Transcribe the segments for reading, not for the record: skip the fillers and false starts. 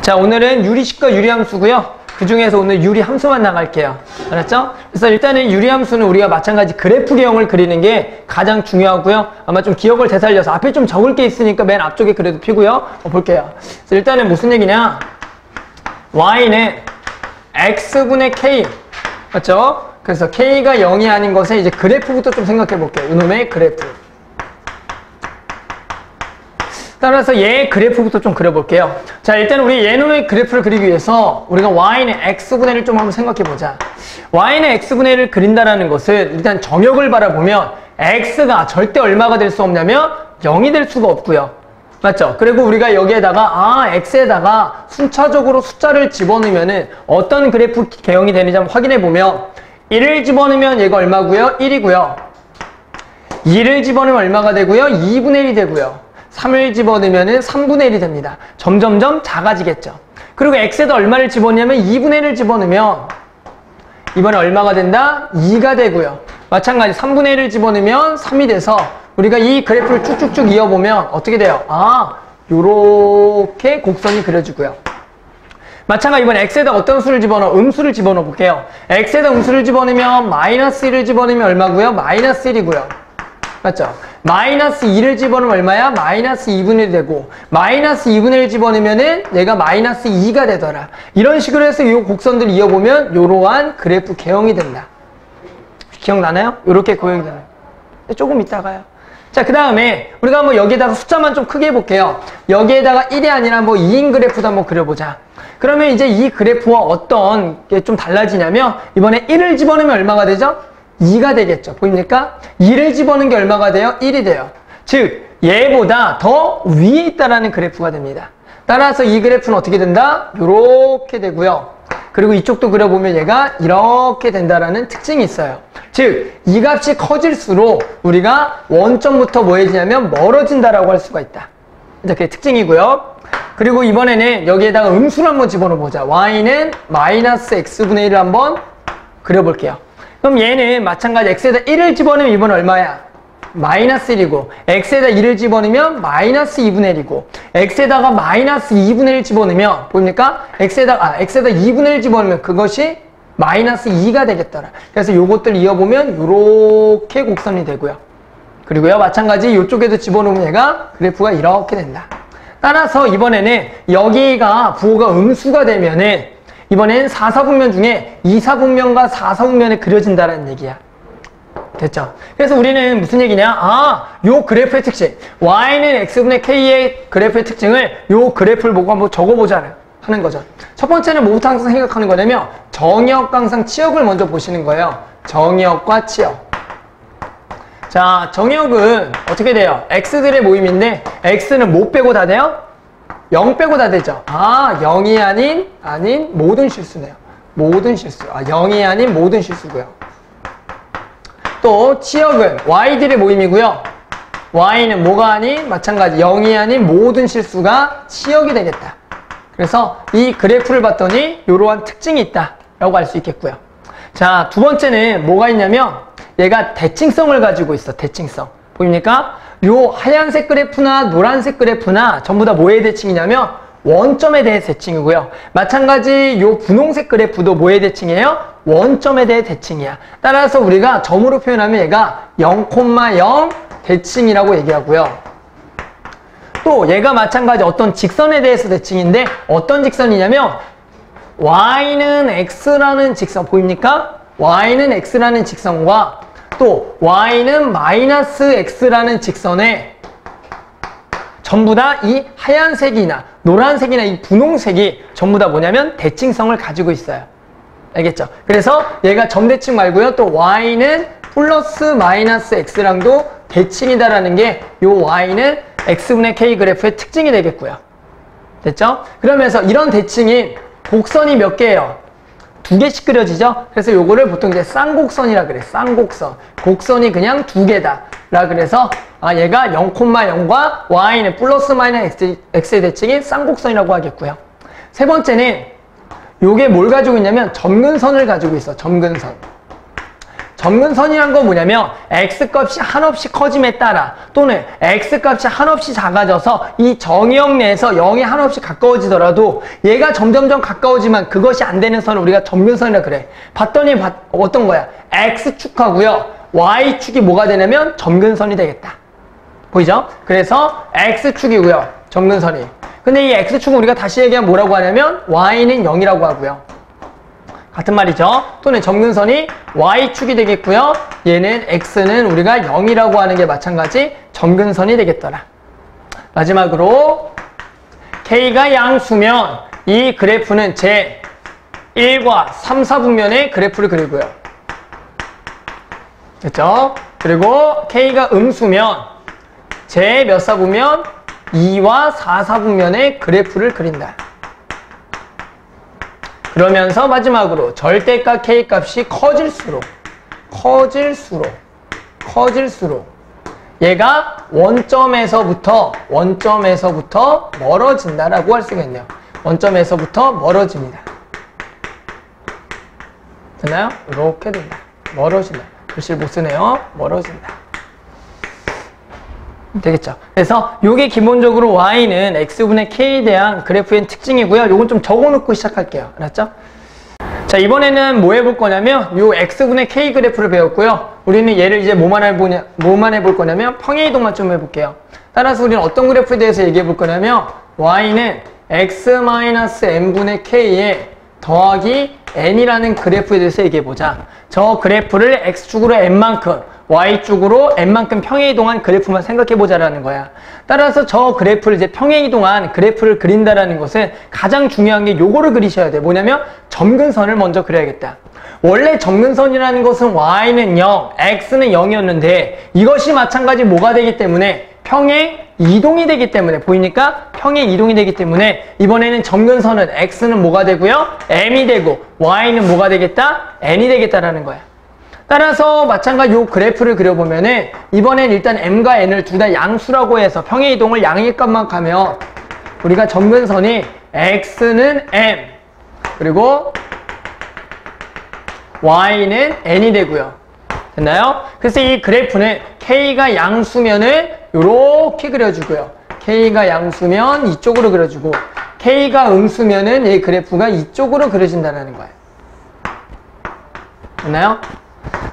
자, 오늘은 유리식과 유리함수고요. 그 중에서 오늘 유리함수만 나갈게요. 알았죠? 그래서 일단은 유리함수는 우리가 마찬가지 그래프 개형을 그리는 게 가장 중요하고요. 아마 좀 기억을 되살려서 앞에 좀 적을 게 있으니까 맨 앞쪽에 그래도 피고요. 볼게요. 그래서 일단은 무슨 얘기냐? y는 x분의 k. 맞죠? 그래서 k가 0이 아닌 것에 이제 그래프부터 좀 생각해 볼게요. 이놈의 그래프. 따라서 얘 그래프부터 좀 그려볼게요. 자, 일단 우리 얘놈의 그래프를 그리기 위해서 우리가 y는 x분의 1을 좀 한번 생각해 보자. y는 x분의 1을 그린다라는 것은 일단 정역을 바라보면 x가 절대 얼마가 될 수 없냐면 0이 될 수가 없고요. 맞죠? 그리고 우리가 여기에다가 x에다가 순차적으로 숫자를 집어넣으면은 어떤 그래프 개형이 되는지 한번 확인해 보면 1을 집어넣으면 얘가 얼마고요? 1이고요. 2를 집어넣으면 얼마가 되고요? 2분의 1이 되고요. 3을 집어넣으면 3분의 1이 됩니다. 점점점 작아지겠죠. 그리고 x에다 얼마를 집어넣냐면 2분의 1을 집어넣으면 이번에 얼마가 된다? 2가 되고요. 마찬가지 3분의 1을 집어넣으면 3이 돼서 우리가 이 그래프를 쭉쭉쭉 이어보면 어떻게 돼요? 요렇게 곡선이 그려지고요. 마찬가지 이번에 x에다 어떤 수를 집어넣어? 음수를 집어넣어 볼게요. x에다 음수를 집어넣으면 마이너스 1을 집어넣으면 얼마고요? 마이너스 1이고요. 맞죠? 마이너스 2를 집어넣으면 얼마야? 마이너스 2분의 1이 되고 마이너스 2분의 1 집어넣으면은 얘가 마이너스 2가 되더라. 이런 식으로 해서 이 곡선들 이어보면 이러한 그래프 개형이 된다. 기억나나요? 이렇게 고형이 되나요? 조금 이따가요. 자, 그 다음에 우리가 한번 여기에다가 숫자만 좀 크게 해볼게요. 여기에다가 1이 아니라 뭐 2인 그래프도 한번 그려보자. 그러면 이제 이 그래프와 어떤 게 좀 달라지냐면 이번에 1을 집어넣으면 얼마가 되죠? 2가 되겠죠. 보입니까? 2를 집어넣은 게 얼마가 돼요? 1이 돼요. 즉 얘보다 더 위에 있다라는 그래프가 됩니다. 따라서 이 그래프는 어떻게 된다? 이렇게 되고요. 그리고 이쪽도 그려보면 얘가 이렇게 된다라는 특징이 있어요. 즉 이 값이 커질수록 우리가 원점부터 뭐해지냐면 멀어진다라고 할 수가 있다. 이제 그게 특징이고요. 그리고 이번에는 여기에다가 음수를 한번 집어넣어 보자. y는 마이너스 x분의 1을 한번 그려볼게요. 그럼 얘는 마찬가지 x에다 1을 집어넣으면 이번 얼마야? 마이너스 1이고 x에다 2를 집어넣으면 마이너스 2분의 1이고 x에다가 마이너스 2분의 1 집어넣으면 보입니까? x에다 2분의 1 집어넣으면 그것이 마이너스 2가 되겠더라. 그래서 요것들 이어보면 요렇게 곡선이 되고요. 그리고요 마찬가지 이쪽에도 집어넣으면 얘가 그래프가 이렇게 된다. 따라서 이번에는 여기가 부호가 음수가 되면은 이번엔 4사분면 중에 2사분면과 4사분면에 그려진다는 얘기야. 됐죠? 그래서 우리는 무슨 얘기냐? 요 그래프의 특징. y는 x분의 k의 그래프의 특징을 요 그래프를 보고 한번 적어보자 하는 거죠. 첫 번째는 뭐부터 항상 생각하는 거냐면 정역과 항상 치역을 먼저 보시는 거예요. 정역과 치역. 자, 정역은 어떻게 돼요? x들의 모임인데 x는 뭐 빼고 다 돼요? 0 빼고 다 되죠. 0이 아닌 모든 실수네요. 모든 실수. 0이 아닌 모든 실수고요. 또 치역은 y들의 모임이고요. y는 뭐가 아닌? 마찬가지 0이 아닌 모든 실수가 치역이 되겠다. 그래서 이 그래프를 봤더니 이러한 특징이 있다라고 알 수 있겠고요. 자, 두 번째는 뭐가 있냐면 얘가 대칭성을 가지고 있어. 대칭성. 보입니까? 요 하얀색 그래프나 노란색 그래프나 전부 다 뭐의 대칭이냐면 원점에 대해 대칭이고요. 마찬가지 요 분홍색 그래프도 뭐의 대칭이에요? 원점에 대해 대칭이야. 따라서 우리가 점으로 표현하면 얘가 0,0 대칭이라고 얘기하고요. 또 얘가 마찬가지 어떤 직선에 대해서 대칭인데 어떤 직선이냐면 y는 x라는 직선 보입니까? y는 x라는 직선과 또 y는 마이너스 x라는 직선에 전부 다 이 하얀색이나 노란색이나 이 분홍색이 전부 다 뭐냐면 대칭성을 가지고 있어요. 알겠죠? 그래서 얘가 점대칭 말고요. 또 y는 플러스 마이너스 x랑도 대칭이다라는 게 요 y는 x분의 k 그래프의 특징이 되겠고요. 됐죠? 그러면서 이런 대칭인 곡선이 몇 개예요? 2개씩 그려지죠? 그래서 요거를 보통 이제 쌍곡선이라 그래. 쌍곡선. 곡선이 그냥 2개다. 라 그래서 얘가 0,0과 y는 플러스 마이너스 x의 대칭이 쌍곡선이라고 하겠고요. 세 번째는 요게 뭘 가지고 있냐면 점근선을 가지고 있어. 점근선. 점근선이란 건 뭐냐면 x값이 한없이 커짐에 따라 또는 x값이 한없이 작아져서 이 정의역 내에서 0이 한없이 가까워지더라도 얘가 점점점 가까워지만 그것이 안 되는 선을 우리가 점근선이라 그래. 봤더니 어떤 거야? x축하고요. y축이 뭐가 되냐면 점근선이 되겠다. 보이죠? 그래서 x축이고요. 점근선이. 근데 이 x축은 우리가 다시 얘기하면 뭐라고 하냐면 y는 0이라고 하고요. 같은 말이죠. 또는 점근선이 y축이 되겠고요. 얘는 x는 우리가 0이라고 하는 게 마찬가지 점근선이 되겠더라. 마지막으로 k가 양수면 이 그래프는 제 1과 3, 4분면의 그래프를 그리고요. 됐죠? 그리고 k가 음수면 제 몇 사분면 2와 4, 4분면의 그래프를 그린다. 그러면서 마지막으로 절대값 k값이 커질수록 얘가 원점에서부터 멀어진다라고 할 수가 있네요. 원점에서부터 멀어집니다. 됐나요? 이렇게 된다. 멀어진다. 글씨를 못 쓰네요. 멀어진다. 되겠죠. 그래서 이게 기본적으로 y는 x분의 k에 대한 그래프의 특징이고요. 요건 좀 적어놓고 시작할게요. 알았죠? 자, 이번에는 뭐 해볼 거냐면 요 x분의 k 그래프를 배웠고요. 우리는 얘를 이제 뭐만 해볼 거냐면 평행이동만 좀 해볼게요. 따라서 우리는 어떤 그래프에 대해서 얘기해 볼 거냐면 y는 x-n분의 k에 더하기 n이라는 그래프에 대해서 얘기해 보자. 저 그래프를 x축으로 n만큼 y축으로 n만큼 평행이동한 그래프만 생각해보자라는 거야. 따라서 저 그래프를 이제 평행이동한 그래프를 그린다라는 것은 가장 중요한 게 요거를 그리셔야 돼. 뭐냐면 점근선을 먼저 그려야겠다. 원래 점근선이라는 것은 y는 0, x는 0이었는데 이것이 마찬가지 뭐가 되기 때문에 평행 이동이 되기 때문에 보이니까 평행 이동이 되기 때문에 이번에는 점근선은 x는 뭐가 되고요? m이 되고 y는 뭐가 되겠다? n이 되겠다라는 거야. 따라서 마찬가지 요 그래프를 그려보면은 이번엔 일단 m과 n을 둘 다 양수라고 해서 평행이동을 양의 값만 가면 우리가 점근선이 x는 m 그리고 y는 n이 되고요. 됐나요? 그래서 이 그래프는 k가 양수면은 요렇게 그려주고요. k가 양수면 이쪽으로 그려주고 k가 음수면은 이 그래프가 이쪽으로 그려진다는 거예요. 됐나요?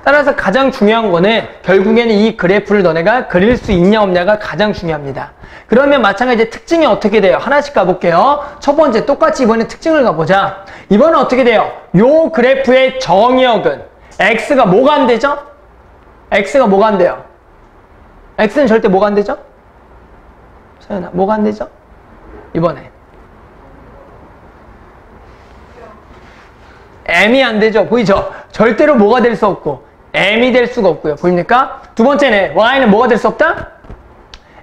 따라서 가장 중요한 거는 결국에는 이 그래프를 너네가 그릴 수 있냐 없냐가 가장 중요합니다. 그러면 마찬가지 특징이 어떻게 돼요? 하나씩 가볼게요. 첫 번째 똑같이 이번에 특징을 가보자. 이번엔 어떻게 돼요? 요 그래프의 정역은 x가 뭐가 안 되죠? x가 뭐가 안 돼요? x는 절대 뭐가 안 되죠? 서연아, 뭐가 안 되죠? 이번에 m이 안 되죠? 보이죠? 절대로 뭐가 될 수 없고 m이 될 수가 없고요. 보입니까? 두 번째는 y는 뭐가 될 수 없다?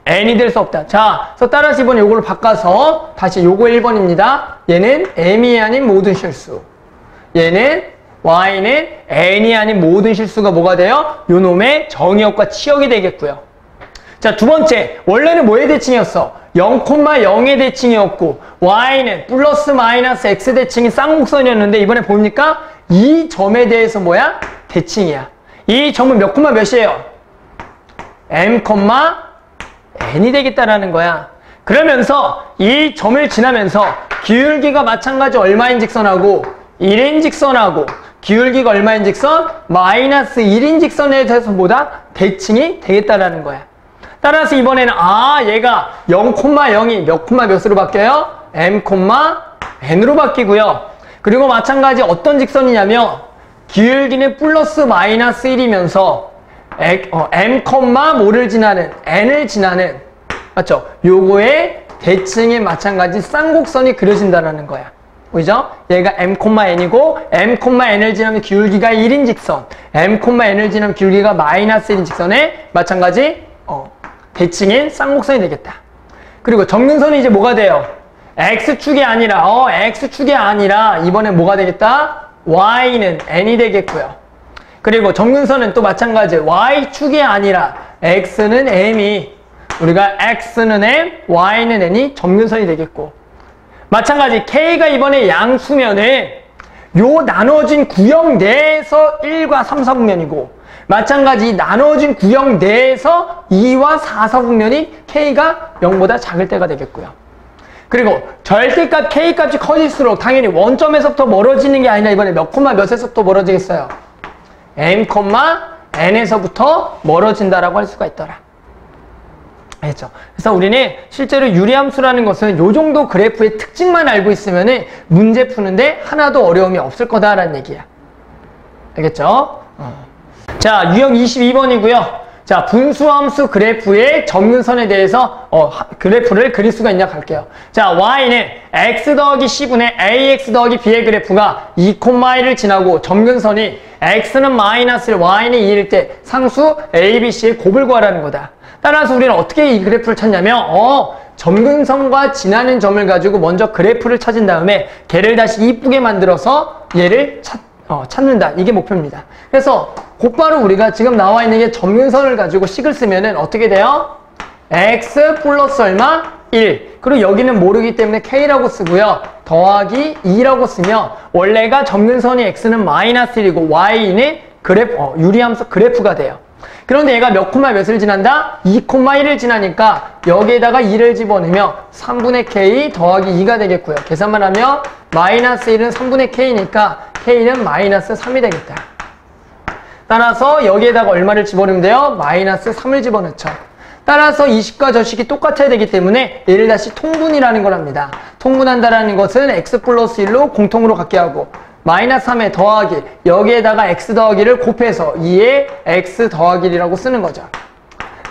n이 될 수 없다. 자, 그래서 따라서 이번에 요거를 바꿔서 다시 요거 1번입니다. 얘는 m이 아닌 모든 실수. 얘는 y는 n이 아닌 모든 실수가 뭐가 돼요? 요 놈의 정의역과 치역이 되겠고요. 자, 두 번째. 원래는 뭐의 대칭이었어? 0,0의 대칭이었고 y는 플러스 마이너스 x 대칭이 쌍곡선이었는데 이번에 보입니까? 이 점에 대해서 뭐야? 대칭이야. 이 점은 몇 콤마 몇이에요? m, n이 되겠다라는 거야. 그러면서 이 점을 지나면서 기울기가 마찬가지 얼마인 직선하고 1인 직선하고 기울기가 얼마인 직선? 마이너스 1인 직선에 대해서 뭐다? 대칭이 되겠다라는 거야. 따라서 이번에는 얘가 0,0이 몇 콤마 몇으로 바뀌어요? m, n으로 바뀌고요. 그리고 마찬가지 어떤 직선이냐면 기울기는 플러스 마이너스 1이면서 m, 뭐를 지나는 n을 지나는 맞죠? 요거의 대칭에 마찬가지 쌍곡선이 그려진다는 거야. 보이죠? 얘가 m, n이고 m, n을 지나면 기울기가 1인 직선 m, n을 지나면 기울기가 마이너스 1인 직선에 마찬가지 대칭인 쌍곡선이 되겠다. 그리고 점근선이 이제 뭐가 돼요? x축이 아니라 x축이 아니라 이번엔 뭐가 되겠다? y는 n이 되겠고요. 그리고 점근선은 또 마찬가지 y축이 아니라 x는 m이 우리가 x는 m, y는 n이 점근선이 되겠고 마찬가지 k가 이번에 양수면은 요 나눠진 구역 내에서 1과 3, 4분면이고 마찬가지 나눠진 구형 내에서 2와 4, 4분면이 K가 0보다 작을 때가 되겠고요. 그리고 절대값 K값이 커질수록 당연히 원점에서부터 멀어지는 게 아니라 이번에 몇 콤마 몇에서부터 멀어지겠어요? M, N에서부터 멀어진다라고 할 수가 있더라. 알겠죠? 그래서 우리는 실제로 유리함수라는 것은 요 정도 그래프의 특징만 알고 있으면 문제 푸는데 하나도 어려움이 없을 거다라는 얘기야. 알겠죠? 자, 유형 22번이고요. 자, 분수함수 그래프의 점근선에 대해서 그래프를 그릴 수가 있냐 갈게요. 자, y는 x 더하기 c분의 ax 더하기 b의 그래프가 2,1을 지나고 점근선이 x는 마이너스 1, y는 2일 때 상수 a, b, c의 곱을 구하라는 거다. 따라서 우리는 어떻게 이 그래프를 찾냐면 점근선과 지나는 점을 가지고 먼저 그래프를 찾은 다음에 걔를 다시 이쁘게 만들어서 얘를 찾는다. 이게 목표입니다. 그래서 곧바로 우리가 지금 나와 있는 게 점근선을 가지고 식을 쓰면은 어떻게 돼요? x 플러스 얼마? 1. 그리고 여기는 모르기 때문에 k라고 쓰고요. 더하기 2라고 쓰면 원래가 점근선이 x는 마이너스 1이고 y는 유리함수 그래프가 돼요. 그런데 얘가 몇 콤마 몇을 지난다? 2,1을 지나니까 여기에다가 2를 집어넣으면 3분의 k 더하기 2가 되겠고요. 계산만 하면 마이너스 1은 3분의 k니까 k는 마이너스 3이 되겠다. 따라서 여기에다가 얼마를 집어넣으면 돼요? 마이너스 3을 집어넣죠. 따라서 이 식과 저 식이 똑같아야 되기 때문에 얘를 다시 통분이라는 걸 합니다. 통분한다라는 것은 x 플러스 1로 공통으로 갖게 하고 마이너스 3에 더하기, 여기에다가 x 더하기를 곱해서 2에 x 더하기 1이라고 쓰는 거죠.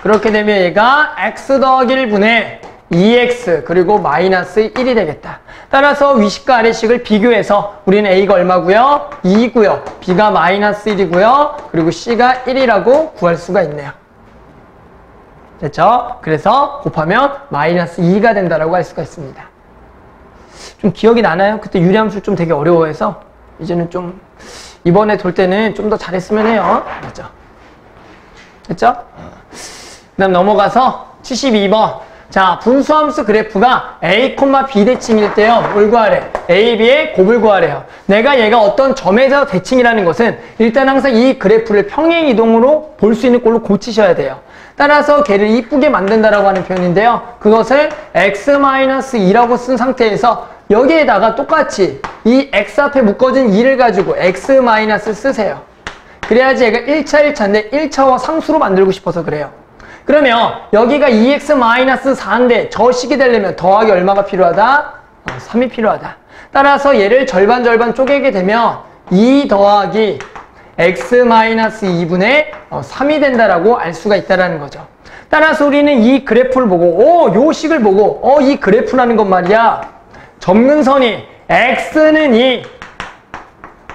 그렇게 되면 얘가 x 더하기 1분의 2x 그리고 마이너스 1이 되겠다. 따라서 위식과 아래식을 비교해서 우리는 a가 얼마고요? 2고요. b가 마이너스 1이고요. 그리고 c가 1이라고 구할 수가 있네요. 됐죠? 그래서 곱하면 마이너스 2가 된다라고 할 수가 있습니다. 좀 기억이 나나요? 그때 유리함수 좀 되게 어려워해서 이제는 좀 이번에 돌 때는 좀 더 잘했으면 해요. 맞죠? 됐죠? 그 다음 넘어가서 72번. 자, 분수함수 그래프가 a, b 대칭일 때요. 뭘 구하래? a, b의 곱을 구하래요. 내가 얘가 어떤 점에서 대칭이라는 것은 일단 항상 이 그래프를 평행 이동으로 볼 수 있는 꼴로 고치셔야 돼요. 따라서 걔를 이쁘게 만든다라고 하는 표현인데요. 그것을 x-2라고 쓴 상태에서 여기에다가 똑같이 이 x 앞에 묶어진 2를 가지고 x- 쓰세요. 그래야지 얘가 1차 1차인데 1차와 상수로 만들고 싶어서 그래요. 그러면 여기가 2x-4인데 저 식이 되려면 더하기 얼마가 필요하다? 3이 필요하다. 따라서 얘를 절반 쪼개게 되면 2 더하기 x-2분의 3이 된다라고 알 수가 있다라는 거죠. 따라서 우리는 이 그래프를 보고 요 식을 보고 이 그래프라는 건 말이야. 점근선이 x는 2,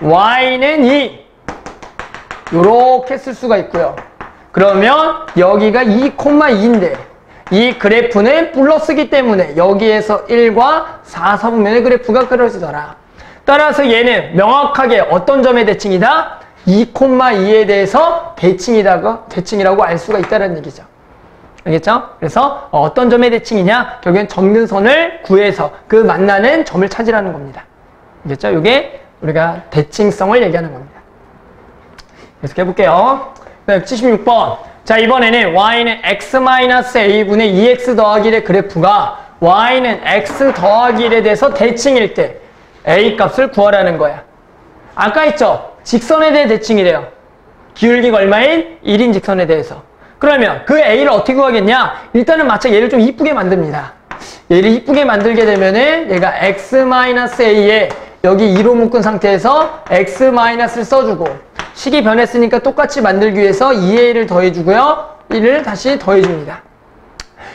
y는 2 요렇게 쓸 수가 있고요. 그러면 여기가 2,2인데 이 그래프는 플러스기 때문에 여기에서 1과 4, 4분면의 그래프가 그려지더라. 따라서 얘는 명확하게 어떤 점의 대칭이다? 2,2에 대해서 대칭이라고 알 수가 있다는 얘기죠. 알겠죠? 그래서 어떤 점의 대칭이냐? 결국엔 점근선을 구해서 그 만나는 점을 찾으라는 겁니다. 알겠죠? 이게 우리가 대칭성을 얘기하는 겁니다. 계속 해볼게요. 76번. 자, 이번에는 y는 x-a분의 2x 더하기 1의 그래프가 y는 x 더하기 1에 대해서 대칭일 때 a 값을 구하라는 거야. 아까 했죠? 직선에 대해 대칭이래요. 기울기가 얼마인? 1인 직선에 대해서. 그러면 그 a를 어떻게 구하겠냐? 일단은 마찬가지 얘를 좀 이쁘게 만듭니다. 얘를 이쁘게 만들게 되면은 얘가 x-a에 여기 2로 묶은 상태에서 x-를 써주고 식이 변했으니까 똑같이 만들기 위해서 2a를 더해주고요. 1을 다시 더해줍니다.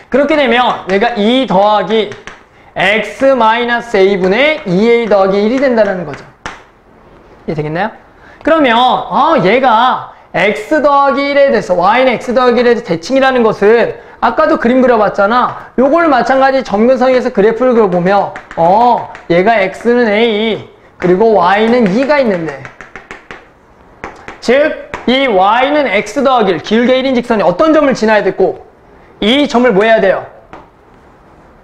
그렇게 되면 얘가 2 더하기 x-a분의 2a 더하기 1이 된다는 거죠. 이해 되겠나요? 그러면 얘가 x 더하기 1에 대해서 y는 x 더하기 1에 대해서 대칭이라는 것은 아까도 그림 그려봤잖아. 요걸 마찬가지 점근선에서 그래프를 그려보면 얘가 x는 a 그리고 y는 2가 있는데 즉 이 y는 x 더하기 1 길게 1인 직선이 어떤 점을 지나야 됐고 이 점을 뭐 해야 돼요?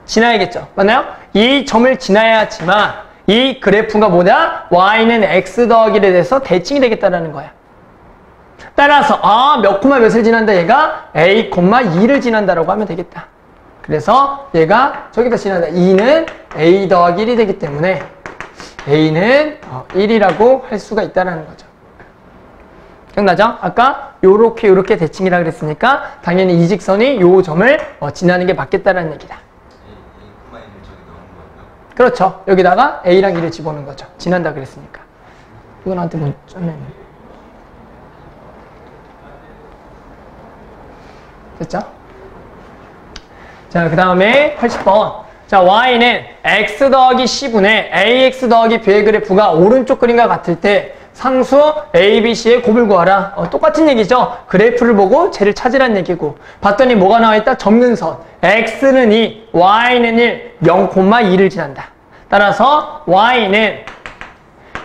지나야겠죠. 맞나요? 이 점을 지나야지만 이 그래프가 뭐냐? y는 x 더하기 1에 대해서 대칭이 되겠다라는 거야. 따라서 몇 콤마 몇을 지난다? 얘가 a, 2를 지난다라고 하면 되겠다. 그래서 얘가 저기다 지난다. 2는 a 더하기 1이 되기 때문에 a는 1이라고 할 수가 있다는 거죠. 기억나죠? 아까 요렇게 대칭이라 그랬으니까 당연히 이 직선이 요 점을 지나는 게 맞겠다라는 얘기다. 그렇죠. 여기다가 a랑 2를 집어넣은 거죠. 지난다 그랬으니까. 이거 나한테 뭐 쩌네. 됐죠? 자, 그 다음에 80번. 자, y는 x 더하기 c분의 ax 더하기 b의 그래프가 오른쪽 그림과 같을 때 상수 a, b, c의 곱을 구하라. 똑같은 얘기죠. 그래프를 보고 쟤를 찾으란 얘기고. 봤더니 뭐가 나와있다? 접는선. x는 2, y는 1, 0,2를 지난다. 따라서 y는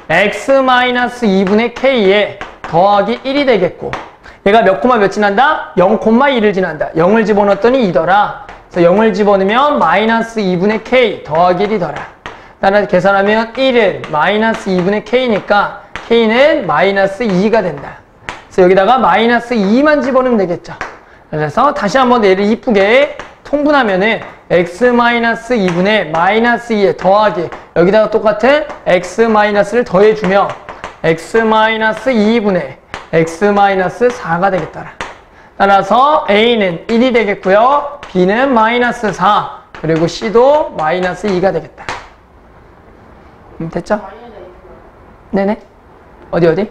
x-2분의 k에 더하기 1이 되겠고, 얘가 몇 콤마 몇 지난다? 0,2를 지난다. 0을 집어넣었더니 2더라. 그래서 0을 집어넣으면 -2분의 k 더하기 1이더라. 따라서 계산하면 1은 -2분의 k니까 k는 -2가 된다. 그래서 여기다가 -2만 집어넣으면 되겠죠. 그래서 다시 한번 얘를 이쁘게 통분하면은 x-2분의 -2에 더하기, 여기다가 똑같은 x-를 더해주면 x-2분의 x-4가 되겠더라. 따라서 a는 1이 되겠고요. b는 -4, 그리고 c도 -2가 되겠다. 됐죠? 네네. 어디?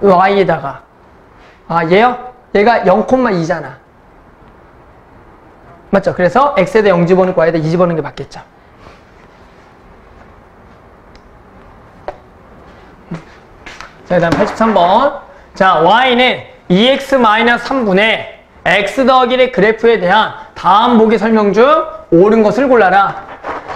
y에다가. 얘요? 얘가 0,2잖아. 맞죠? 그래서 x에다 0 집어넣고 y에다 2 집어넣는 게 맞겠죠. 자, 그 다음 83번. 자, y는 2x-3분의 x 더하기 1의 그래프에 대한 다음 보기 설명 중 옳은 것을 골라라.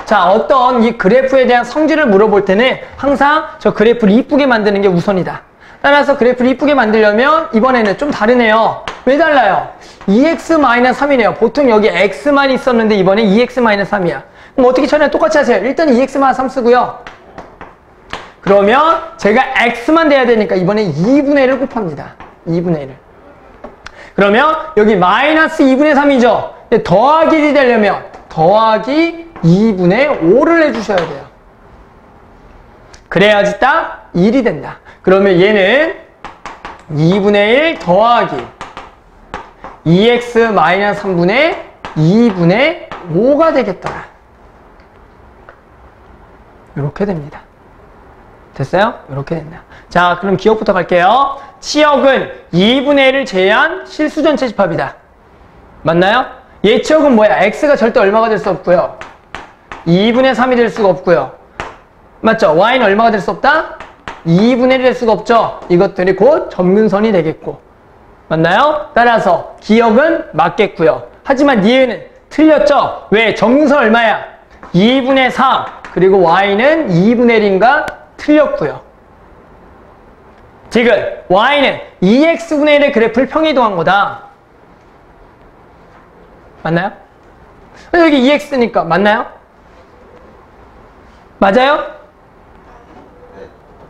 자, 어떤 이 그래프에 대한 성질을 물어볼 때는 항상 저 그래프를 이쁘게 만드는 게 우선이다. 따라서 그래프를 이쁘게 만들려면 이번에는 좀 다르네요. 왜 달라요? 2x-3이네요. 보통 여기 x만 있었는데 이번에 2x-3이야. 그럼 어떻게 처리하냐? 똑같이 하세요. 일단 2x-3 쓰고요. 그러면 제가 x만 돼야 되니까 이번에 2분의 1을 곱합니다. 2분의 1을. 그러면 여기 -2분의 3이죠. 근데 더하기 1이 되려면 더하기 2분의 5를 해주셔야 돼요. 그래야지 딱 1이 된다. 그러면 얘는 2분의 1 더하기 2x-3분의 2분의 5가 되겠더라. 이렇게 됩니다. 됐어요? 이렇게 된다. 자, 그럼 기억부터 갈게요. 치역은 2분의 1을 제외한 실수전체 집합이다. 맞나요? 예치역은 뭐야? x가 절대 얼마가 될 수 없고요. 2분의 3이 될 수가 없고요. 맞죠? y는 얼마가 될 수 없다? 2분의 1이 될 수가 없죠? 이것들이 곧 접근선이 되겠고. 맞나요? 따라서 기역은 맞겠고요. 하지만 니은은 틀렸죠? 왜? 접근선 얼마야? 2분의 3 그리고 y는 2분의 1인가? 틀렸고요. 지금 y는 2x분의 1의 그래프를 평이동한 거다. 맞나요? 여기 2x니까 맞나요? 맞아요?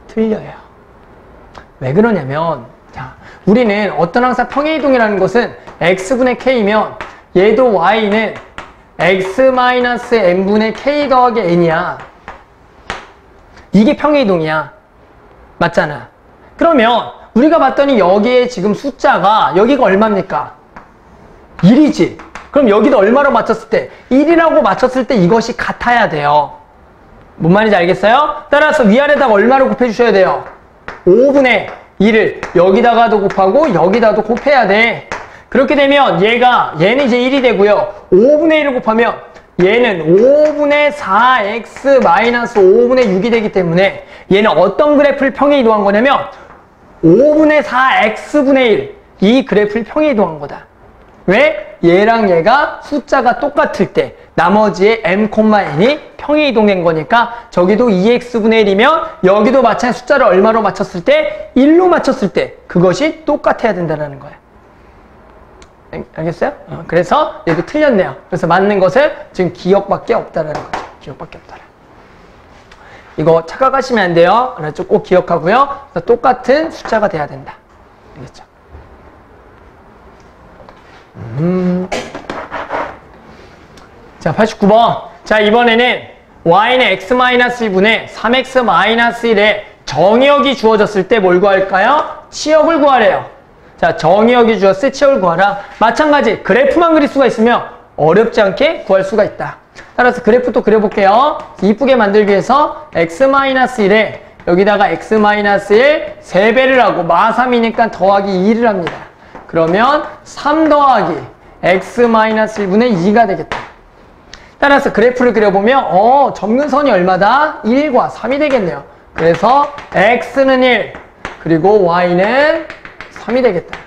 틀려요. 왜 그러냐면, 자, 우리는 어떤 항상 평행이동이라는 것은 x분의 k면 얘도 y는 x-n분의 k 더하기 n이야. 이게 평행이동이야. 맞잖아. 그러면 우리가 봤더니 여기에 지금 숫자가 여기가 얼마입니까? 1이지. 그럼 여기도 얼마로 맞췄을 때? 1이라고 맞췄을 때 이것이 같아야 돼요. 뭔 말인지 알겠어요? 따라서 위아래다가 얼마로 곱해주셔야 돼요? 5분의 1을 여기다가도 곱하고 여기다도 곱해야 돼. 그렇게 되면 얘는 이제 1이 되고요. 5분의 1을 곱하면 얘는 5분의 4x 마이너스 5분의 6이 되기 때문에 얘는 어떤 그래프를 평행이동한 거냐면 5분의 4x분의 1 이 그래프를 평행이동한 거다. 왜? 얘랑 얘가 숫자가 똑같을 때 나머지의 m,n이 평행이동된 거니까 저기도 2x분의 1이면 여기도 마찬가지 숫자를 얼마로 맞췄을 때? 1로 맞췄을 때 그것이 똑같아야 된다는 거야. 알겠어요? 그래서 얘도 틀렸네요. 그래서 맞는 것은 지금 기억밖에 없다는 거죠. 기억밖에 없다라. 이거 착각하시면 안 돼요. 알았죠? 꼭 기억하고요. 똑같은 숫자가 돼야 된다. 알겠죠? 자, 89번. 자, 이번에는 y는 x-1분의 3x-1의 정의역이 주어졌을 때 뭘 구할까요? 치역을 구하래요. 자, 정의역이 주었을 때 치역을 구하라. 마찬가지 그래프만 그릴 수가 있으면 어렵지 않게 구할 수가 있다. 따라서 그래프 또 그려볼게요. 이쁘게 만들기 위해서 x-1에 여기다가 x-1 3배를 하고 마3이니까 더하기 2를 합니다. 그러면 3 더하기 x-1분의 2가 되겠다. 따라서 그래프를 그려보면 점근선이 얼마다? 1과 3이 되겠네요. 그래서 x는 1 그리고 y는 3이 되겠다.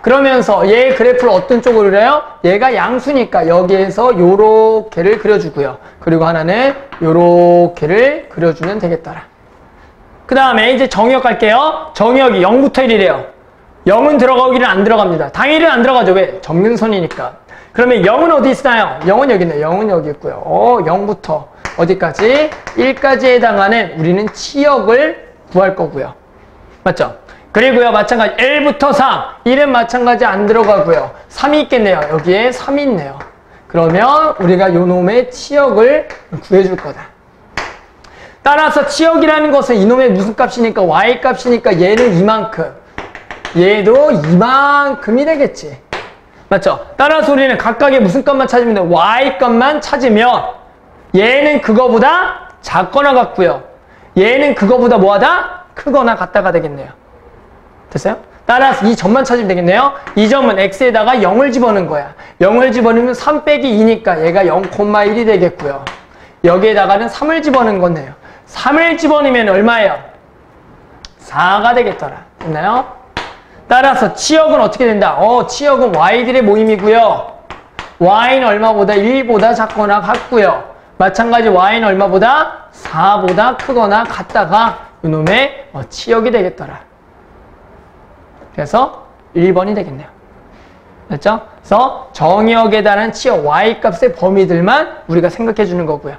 그러면서 얘 그래프를 어떤 쪽으로 그려요? 얘가 양수니까 여기에서 요렇게를 그려주고요. 그리고 하나는 요렇게를 그려주면 되겠더라. 그 다음에 이제 정의역 갈게요. 정의역이 0부터 1이래요. 0은 들어가기는 안 들어갑니다. 당연히 안 들어가죠. 왜? 점근선이니까. 그러면 0은 어디 있나요? 0은 여기 있네요. 0은 여기 있고요. 0부터 어디까지? 1까지에 해당하는 우리는 치역을 구할 거고요. 맞죠? 그리고요, 마찬가지 1부터 3. 1은 마찬가지 안 들어가고요. 3이 있겠네요. 여기에 3이 있네요. 그러면 우리가 요 놈의 치역을 구해줄 거다. 따라서 치역이라는 것은 이놈의 무슨 값이니까? y 값이니까 얘는 이만큼. 얘도 이만큼이 되겠지. 맞죠? 따라서 우리는 각각의 무슨 값만 찾으면 돼? y 값만 찾으면 얘는 그거보다 작거나 같고요. 얘는 그거보다 뭐하다? 크거나 같다가 되겠네요. 됐어요? 따라서 이 점만 찾으면 되겠네요. 이 점은 x에다가 0을 집어넣은 거야. 0을 집어넣으면 3 빼기 2니까 얘가 0,1이 되겠고요. 여기에다가는 3을 집어넣은 거네요. 3을 집어넣으면 얼마예요? 4가 되겠더라. 됐나요? 따라서 치역은 어떻게 된다? 치역은 y들의 모임이고요. y는 얼마보다? 1보다 작거나 같고요. 마찬가지 y는 얼마보다? 4보다 크거나 같다가 이놈의 치역이 되겠더라. 그래서 1번이 되겠네요. 됐죠? 그래서 정의역에 달한 치역 y 값의 범위들만 우리가 생각해 주는 거고요.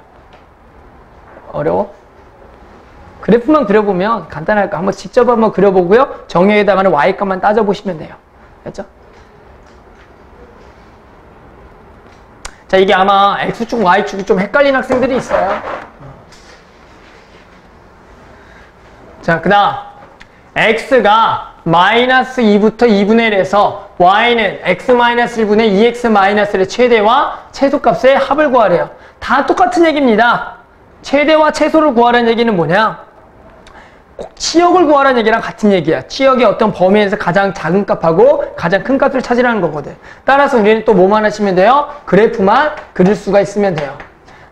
어려워? 그래프만 그려보면 간단할까? 한번 직접 한번 그려보고요. 정의역에 해당하는 y 값만 따져보시면 돼요. 됐죠? 자, 이게 아마 x축, y축이 좀 헷갈리는 학생들이 있어요. 자, 그 다음 x가 마이너스 2부터 2분의 1에서 y는 x-1분의 2x-1의 최대와 최소값의 합을 구하래요. 다 똑같은 얘기입니다. 최대와 최소를 구하라는 얘기는 뭐냐? 꼭 치역을 구하라는 얘기랑 같은 얘기야. 치역의 어떤 범위에서 가장 작은 값하고 가장 큰 값을 찾으라는 거거든. 따라서 우리는 또 뭐만 하시면 돼요? 그래프만 그릴 수가 있으면 돼요.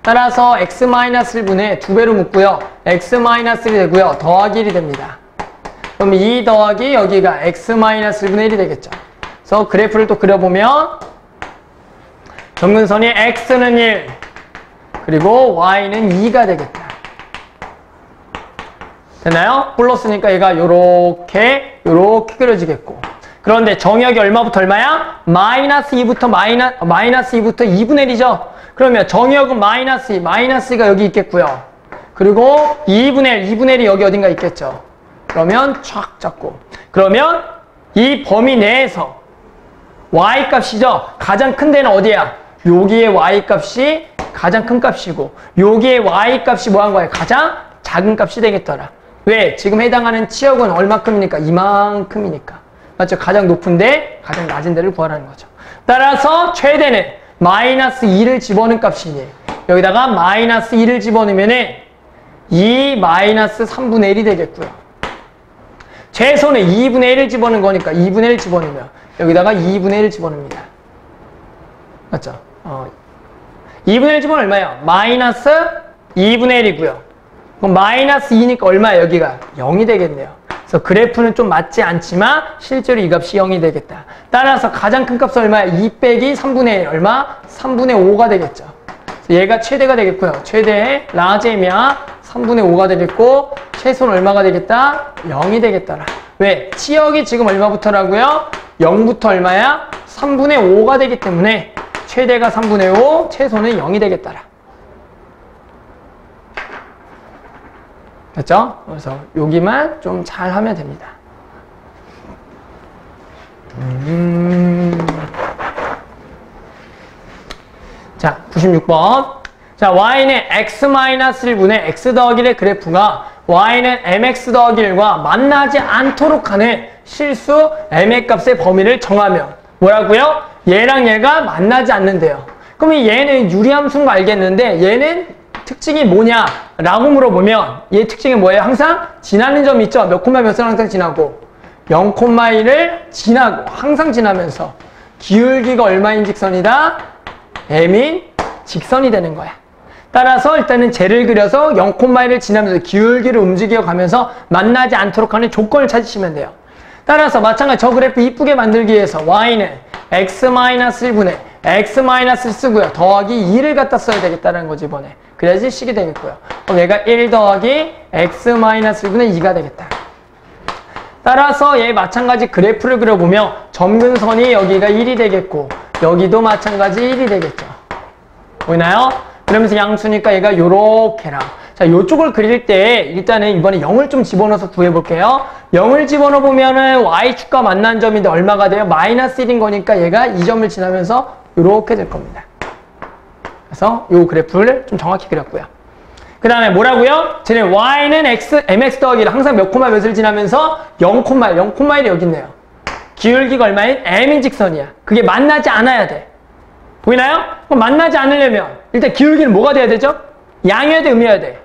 따라서 x-1분의 2배로 묶고요. x-1이 되고요. 더하기 1이 됩니다. 그럼 2 더하기 여기가 x-1분의 1이 되겠죠. 그래서 그래프를 또 그려보면 점근선이 x는 1 그리고 y는 2가 되겠다. 됐나요? 플러스니까 얘가 요렇게 그려지겠고. 그런데 정의역이 얼마부터 얼마야? 마이너스 2부터 2분의 1이죠. 그러면 정의역은 마이너스 2, 마이너스가 여기 있겠고요. 그리고 2분의 1이 여기 어딘가 있겠죠. 그러면 촥 잡고. 그러면 이 범위 내에서 y 값이죠. 가장 큰 데는 어디야? 여기에 y 값이 가장 큰 값이고 여기에 y 값이 뭐한 거야? 가장 작은 값이 되겠더라. 왜? 지금 해당하는 치역은 얼마큼이니까? 이만큼이니까. 맞죠? 가장 높은데 가장 낮은 데를 구하라는 거죠. 따라서 최대는 마이너스 2를 집어넣은 값이니 여기다가 마이너스 2를 집어넣으면 2 마이너스 3분의 1이 되겠고요. 최소는 2분의 1을 집어넣은 거니까 2분의 1 집어넣으면 여기다가 2분의 1 집어넣습니다. 맞죠? 2분의 1 집어넣으면 얼마예요? 마이너스 2분의 1이고요. 그럼 마이너스 2니까 얼마예요? 여기가 0이 되겠네요. 그래서 그래프는 좀 맞지 않지만 실제로 이 값이 0이 되겠다. 따라서 가장 큰 값은 얼마야? 2 빼기 3분의 1 얼마? 3분의 5가 되겠죠. 그래서 얘가 최대가 되겠고요. 최대의 라지면 3분의 5가 되겠고 최소는 얼마가 되겠다? 0이 되겠더라. 왜? 치역이 지금 얼마부터라고요? 0부터 얼마야? 3분의 5가 되기 때문에 최대가 3분의 5, 최소는 0이 되겠더라. 됐죠? 그래서 여기만 좀 잘 하면 됩니다. 자, 96번. 자, y는 x-1분의 x 더하기 1의 그래프가 y는 mx 더하기 1과 만나지 않도록 하는 실수 m의 값의 범위를 정하면 뭐라고요? 얘랑 얘가 만나지 않는데요. 그럼 얘는 유리함수인 거 알겠는데 얘는 특징이 뭐냐? 라고 물어보면 얘 특징이 뭐예요? 항상 지나는 점이 있죠? 몇 콤마 몇을 항상 지나고 0,1을 지나고 항상 지나면서 기울기가 얼마인 직선이다? m인 직선이 되는 거야. 따라서 일단은 쟤를 그려서 0,1을 지나면서 기울기를 움직여 가면서 만나지 않도록 하는 조건을 찾으시면 돼요. 따라서 마찬가지 저 그래프 이쁘게 만들기 위해서 y는 x-1분의 x-1 쓰고요. 더하기 2를 갖다 써야 되겠다는 거지 이번에. 그래야지 식이 되겠고요. 그럼 얘가 1 더하기 x-1분의 2가 되겠다. 따라서 얘 마찬가지 그래프를 그려보면 점근선이 여기가 1이 되겠고 여기도 마찬가지 1이 되겠죠. 보이나요? 그러면서 양수니까 얘가 요렇게랑. 자, 요쪽을 그릴 때 일단은 이번에 0을 좀 집어넣어서 구해볼게요. 0을 집어넣어 보면은 y축과 만난 점인데 얼마가 돼요? 마이너스 1인 거니까 얘가 이 점을 지나면서 요렇게 될 겁니다. 그래서 요 그래프를 좀 정확히 그렸고요. 그 다음에 뭐라고요? 쟤는 y는 mx 더하기를 항상 몇 콤마 몇을 지나면서 0,1이 여기 있네요. 기울기가 얼마인? m인 직선이야. 그게 만나지 않아야 돼. 보이나요? 그럼 만나지 않으려면 일단 기울기는 뭐가 돼야 되죠? 양이어야 돼, 음이어야 돼?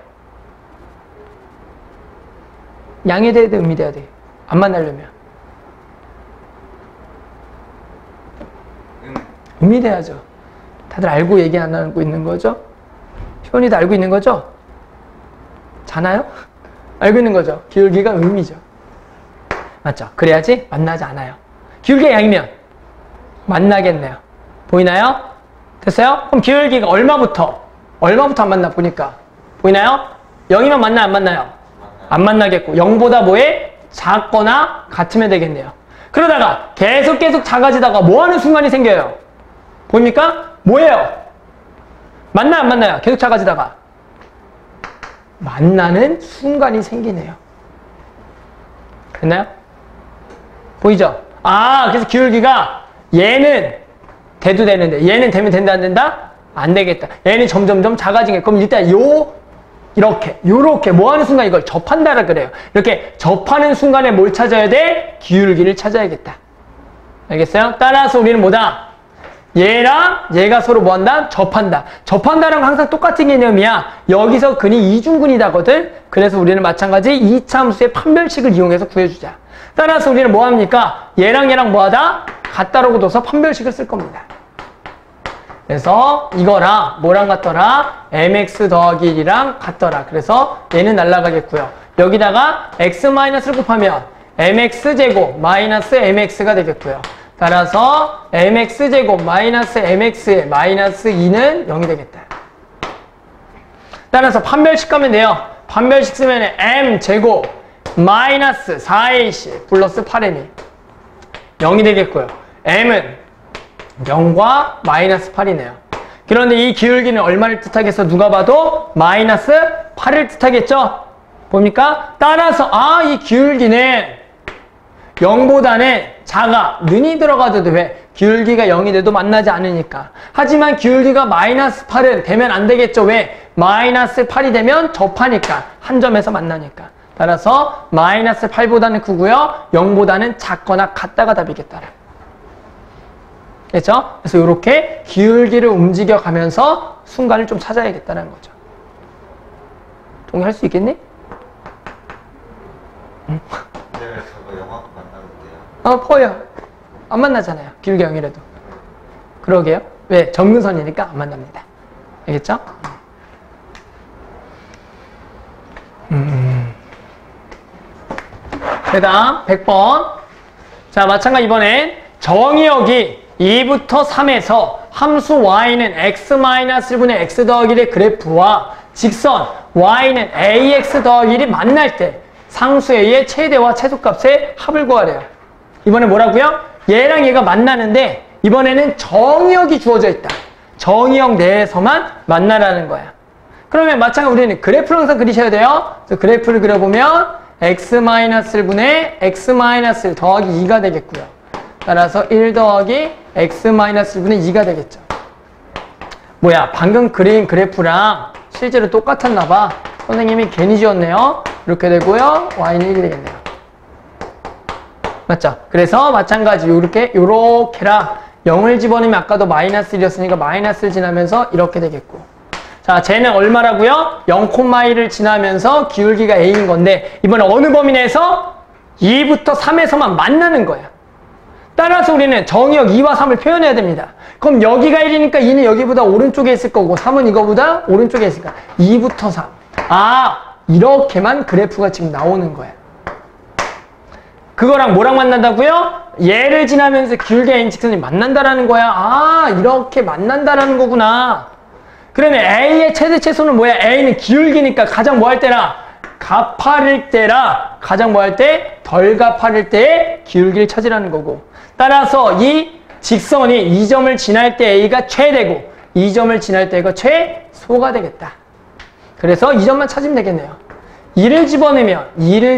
양이 돼야 돼, 음이 돼야 돼? 안 만나려면 음이 돼야죠. 다들 알고 얘기 안 하고 있는 거죠? 효원이도 알고 있는 거죠? 자나요? 알고 있는 거죠? 기울기가 음이죠. 맞죠? 그래야지 만나지 않아요. 기울기가 양이면 만나겠네요. 보이나요? 됐어요? 그럼 기울기가 얼마부터 안 만나 보니까 보이나요? 0이면 만나요? 안 만나요? 안 만나겠고 0보다 뭐에? 작거나 같으면 되겠네요. 그러다가 계속 작아지다가 뭐하는 순간이 생겨요? 보입니까? 뭐예요? 만나요? 안 만나요? 계속 작아지다가 만나는 순간이 생기네요. 됐나요? 보이죠? 아, 그래서 기울기가 얘는 돼도 되는데 얘는 되면 된다 안 된다? 안 되겠다. 얘는 점점점 작아지게. 그럼 일단 요렇게 뭐 하는 순간 이걸 접한다라 그래요. 이렇게 접하는 순간에 뭘 찾아야 돼? 기울기를 찾아야겠다. 알겠어요? 따라서 우리는 뭐다? 얘랑 얘가 서로 뭐 한다? 접한다. 접한다는 건 항상 똑같은 개념이야. 여기서 근이 이중근이다거든. 그래서 우리는 마찬가지 2차 함수의 판별식을 이용해서 구해주자. 따라서 우리는 뭐 합니까? 얘랑 뭐 하다? 같다라고 둬서 판별식을 쓸 겁니다. 그래서 이거랑 뭐랑 같더라? mx 더하기 1이랑 같더라. 그래서 얘는 날아가겠고요. 여기다가 x-를 곱하면 mx제곱 마이너스 mx가 되겠고요. 따라서 mx제곱 마이너스 mx의 마이너스 2는 0이 되겠다. 따라서 판별식 가면 돼요. 판별식 쓰면 m제곱 마이너스 4ac 플러스 8m이 0이 되겠고요. m은 0과 마이너스 8이네요. 그런데 이 기울기는 얼마를 뜻하겠어? 누가 봐도 마이너스 8을 뜻하겠죠? 봅니까? 따라서 이 기울기는 0보다는 작아. 는이 들어가도 돼. 기울기가 0이 돼도 만나지 않으니까. 하지만 기울기가 마이너스 8은 되면 안 되겠죠? 왜? 마이너스 8이 되면 접하니까. 한 점에서 만나니까. 따라서 마이너스 8보다는 크고요. 0보다는 작거나 같다가 답이겠다. 됐죠? 그래서 이렇게 기울기를 움직여가면서 순간을 좀 찾아야겠다는 거죠. 동의할 수 있겠니? 응? 네, 저거 영화 만나는데요. 퍼요. 안 만나잖아요. 기울기 0이라도. 그러게요. 왜? 점근선이니까 안 만납니다. 알겠죠? 그 다음 100번. 자, 마찬가지 이번엔 정의역이 2부터 3에서 함수 y는 x-1분의 x 더하기 1의 그래프와 직선 y는 ax 더하기 1이 만날 때 상수 a의 최대와 최소값의 합을 구하래요. 이번에 뭐라고요? 얘랑 얘가 만나는데 이번에는 정의역이 주어져 있다. 정의역 내에서만 만나라는 거야. 그러면 마찬가지로 우리는 그래프를 항상 그리셔야 돼요. 그래서 그래프를 그려보면 x-1분의 x-1 더하기 2가 되겠고요. 따라서 1 더하기 x-1분의 2가 되겠죠. 뭐야, 방금 그린 그래프랑 실제로 똑같았나 봐. 선생님이 괜히 지었네요. 이렇게 되고요. y는 1이 되겠네요. 맞죠? 그래서 마찬가지 요렇게랑 0을 집어넣으면 아까도 마이너스 1이었으니까 마이너스를 지나면서 이렇게 되겠고. 자, 쟤는 얼마라고요? 0,1을 지나면서 기울기가 a인 건데 이번에 어느 범위 내에서 2부터 3에서만 만나는 거야. 따라서 우리는 정의역 2와 3을 표현해야 됩니다. 그럼 여기가 1이니까 2는 여기보다 오른쪽에 있을 거고 3은 이거보다 오른쪽에 있으니까 2부터 3. 아, 이렇게만 그래프가 지금 나오는 거야. 그거랑 뭐랑 만난다고요? 얘를 지나면서 기울기 a인 직선이 만난다라는 거야. 아, 이렇게 만난다라는 거구나. 그러면 a의 최대 최소는 뭐야? a는 기울기니까 가장 뭐 할 때라? 가파를 때라. 가장 뭐 할 때? 덜 가파를 때의 기울기를 찾으라는 거고. 따라서 이 직선이 이 점을 지날 때 a가 최대고 이 점을 지날 때 이거 최소가 되겠다. 그래서 이 점만 찾으면 되겠네요. 2를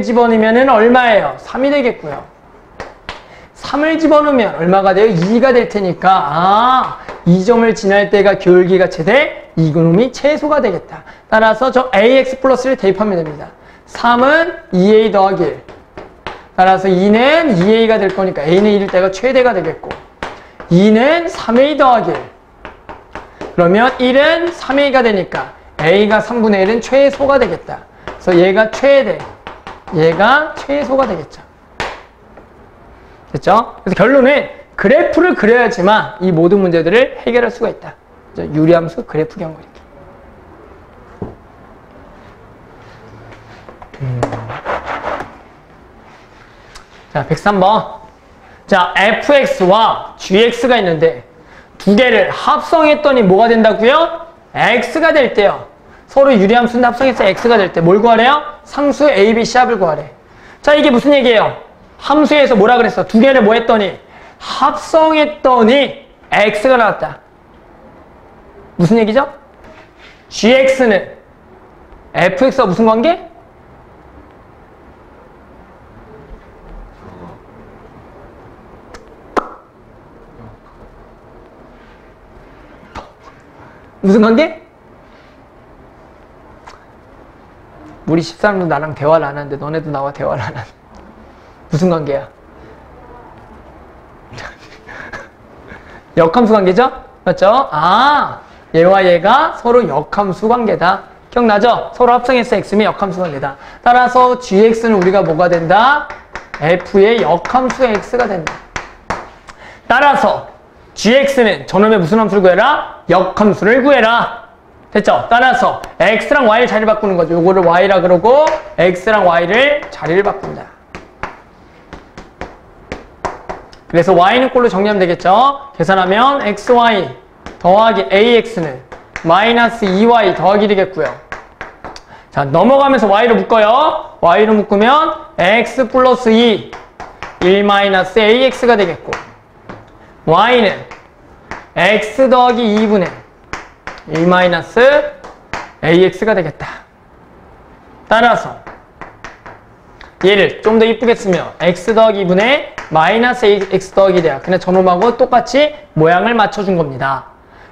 집어넣으면 얼마예요? 3이 되겠고요. 3을 집어넣으면 얼마가 돼요? 2가 될 테니까 아, 이 점을 지날 때가 기울기가 최대, 이놈이 최소가 되겠다. 따라서 저 ax 플러스를 대입하면 됩니다. 3은 2a 더하기 1. 따라서 2는 2a가 될 거니까 a는 1일 때가 최대가 되겠고 2는 3a 더하기 1. 그러면 1은 3a가 되니까 a가 3분의 1은 최소가 되겠다. 그래서 얘가 최대, 얘가 최소가 되겠죠. 됐죠? 그래서 결론은 그래프를 그려야지만 이 모든 문제들을 해결할 수가 있다. 유리함수 그래프 경고 이렇게. 자, 103번. 자, fx와 gx가 있는데 두 개를 합성했더니 뭐가 된다고요? x가 될 때요. 서로 유리함수인데 합성해서 x가 될 때 뭘 구하래요? 상수 a, b, c합을 구하래. 자, 이게 무슨 얘기예요? 함수에서 뭐라 그랬어? 두 개를 뭐 했더니 합성했더니 x가 나왔다. 무슨 얘기죠? gx는 fx와 무슨 관계? 무슨 관계? 우리 13도 나랑 대화를 안 하는데 너네도 나와 대화를 안 하는 무슨 관계야? 역함수 관계죠? 맞죠? 아, 얘와 얘가 서로 역함수 관계다. 기억나죠? 서로 합성해서 x면 역함수 관계다. 따라서 gx는 우리가 뭐가 된다? f의 역함수 x가 된다. 따라서 gx는 저놈의 무슨 함수를 구해라? 역함수를 구해라. 됐죠? 따라서 x랑 y를 자리 바꾸는 거죠. 요거를 y라 그러고 x랑 y를 자리를 바꾼다. 그래서 y는 꼴로 정리하면 되겠죠? 계산하면 xy 더하기 ax는 마이너스 2y 더하기 1이겠고요. 자, 넘어가면서 y를 묶어요. y를 묶으면 x 플러스 2, 1 마이너스 ax가 되겠고 y는 x 더하기 2분의 1 마이너스 ax가 되겠다. 따라서 얘를 좀 더 이쁘게 쓰면 x 더하기 2분의 마이너스 x 더하기 1이야. 그냥 저놈하고 똑같이 모양을 맞춰준 겁니다.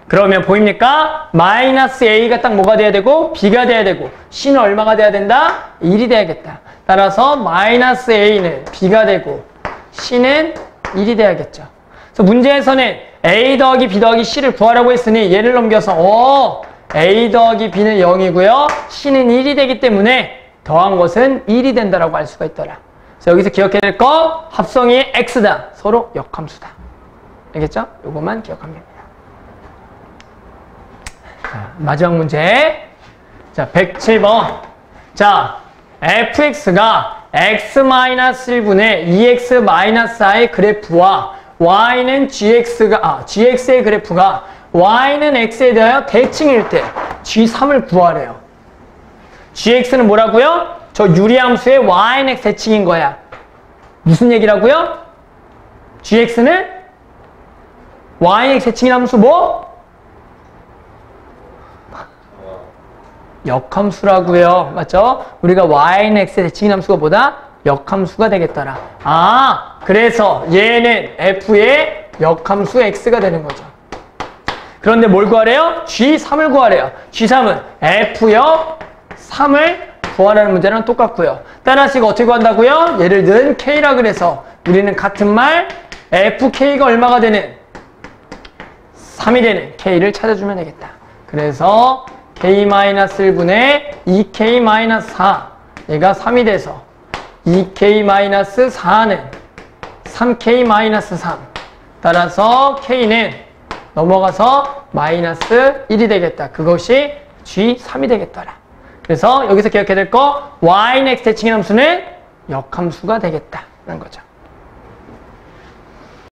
그러면 보입니까? 마이너스 a가 딱 뭐가 돼야 되고 b가 돼야 되고 c는 얼마가 돼야 된다? 1이 돼야겠다. 따라서 마이너스 a는 b가 되고 c는 1이 돼야겠죠. 그래서 문제에서는 a 더하기 b 더하기 c를 구하라고 했으니 얘를 넘겨서 a 더하기 b는 0이고요. c는 1이 되기 때문에 더한 것은 1이 된다라고 알 수가 있더라. 그래서 여기서 기억해야 될 거 합성이 x다. 서로 역함수다. 알겠죠? 요것만 기억하면 됩니다. 자, 마지막 문제. 자, 107번. 자, fx가 x-1분의 2x-i의 그래프와 y는 gx의 그래프가 y는 x에 대하여 대칭일 때 g3을 구하래요. gx는 뭐라고요? 저 유리함수의 y는 x 대칭인 거야. 무슨 얘기라고요? gx는 y는 x 대칭이라는 함수 뭐? 역함수라고요. 맞죠? 우리가 y는 x의 대칭함수가 뭐다? 역함수가 되겠더라. 아, 그래서 얘는 f의 역함수 x가 되는 거죠. 그런데 뭘 구하래요? G3을 구하래요. G3은 F역 3을 구하라는 문제랑 똑같고요. 따라서 이거 어떻게 구한다고요? 예를 든 K라 그래서 우리는 같은 말 FK가 얼마가 되는? 3이 되는 K를 찾아주면 되겠다. 그래서 K-1분의 2K-4 얘가 3이 돼서 2K-4는 3K-3 따라서 K는 넘어가서 마이너스 1이 되겠다. 그것이 G3이 되겠더라. 그래서 여기서 기억해야 될 거 y는 x 대칭의 함수는 역함수가 되겠다는 거죠.